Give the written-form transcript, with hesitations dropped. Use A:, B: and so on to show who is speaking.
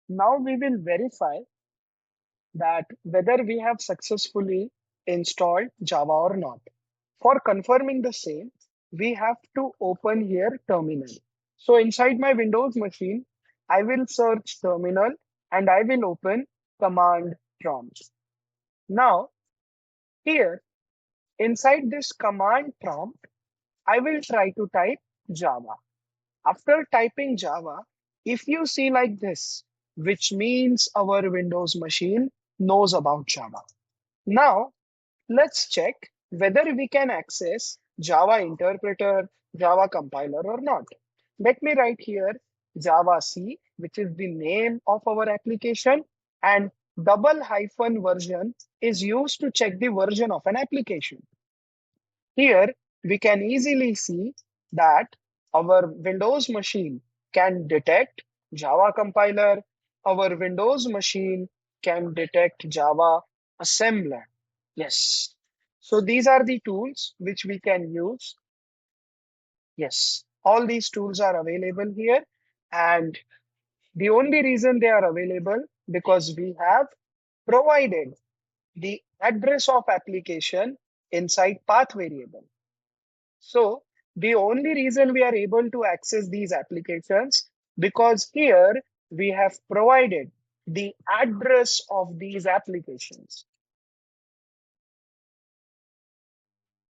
A: Now we will verify that whether we have successfully installed Java or not. For confirming the same, we have to open here terminal. So inside my Windows machine, I will search terminal and I will open command prompt. Now here inside this command prompt, I will try to type Java. After typing Java, if you see like this, which means our Windows machine knows about Java. Now, let's check whether we can access Java interpreter, Java compiler or not. Let me write here Java C, which is the name of our application, and double hyphen version is used to check the version of an application. Here, we can easily see that our Windows machine can detect Java compiler, our Windows machine can detect Java assembler. Yes. So these are the tools which we can use. Yes, all these tools are available here. And the only reason they are available because we have provided the address of application inside path variable. So the only reason we are able to access these applications because here we have provided the address of these applications.